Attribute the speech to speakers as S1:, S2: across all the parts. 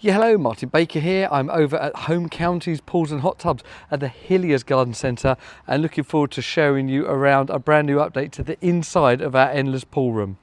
S1: Yeah, hello, Martin Baker here. I'm over at Home Counties Pools and Hot Tubs at the Hilliers Garden Centre and looking forward to showing you around a brand new update to the inside of our endless pool room.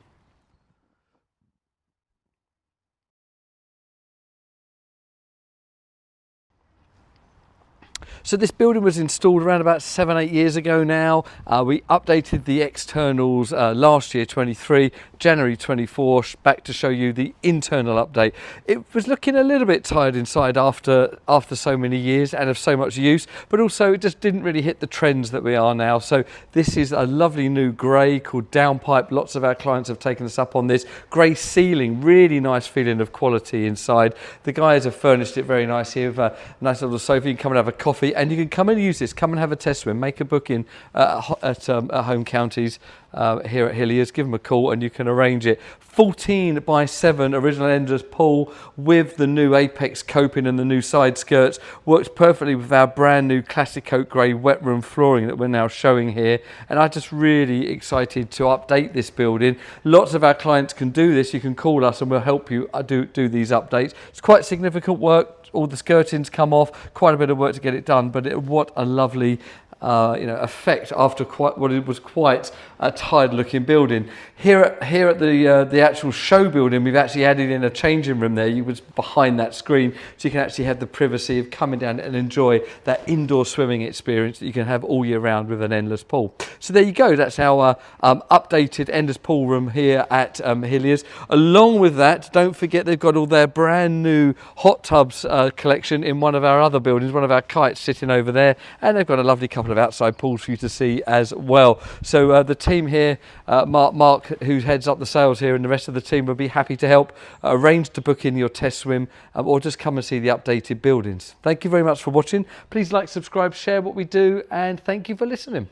S1: So this building was installed around about 7-8 years ago now. We updated the externals last year, 23, January 24, back to show you the internal update. It was looking a little bit tired inside after so many years and of so much use, but also it just didn't really hit the trends that we are now. So this is a lovely new grey called Downpipe. Lots of our clients have taken us up on this. Grey ceiling, really nice feeling of quality inside. The guys have furnished it very nice here with a nice little sofa. You can come and have a coffee, and you can come and use this. Come and have a test swim. Make a booking at Home Counties here at Hilliers. Give them a call and you can arrange it. 14x7 original endless pool with the new Apex coping and the new side skirts. Works perfectly with our brand new classic oak grey wet room flooring that we're now showing here. And I'm just really excited to update this building. Lots of our clients can do this. You can call us and we'll help you do these updates. It's quite significant work. All the skirtings come off, quite a bit of work to get it done, but what a lovely effect after what it was quite a tired looking building. Here at the actual show building, we've actually added in a changing room there. You was behind that screen, so you can actually have the privacy of coming down and enjoy that indoor swimming experience that you can have all year round with an endless pool. So there you go. That's our updated endless pool room here at Hilliers. Along with that, don't forget they've got all their brand new hot tubs collection in one of our other buildings, one of our kites sitting over there, and they've got a lovely couple of outside pools for you to see as well. So the team here, Mark, who heads up the sales here, and the rest of the team will be happy to help arrange to book in your test swim or just come and see the updated buildings. Thank you very much for watching. Please like, subscribe, share what we do, and thank you for listening.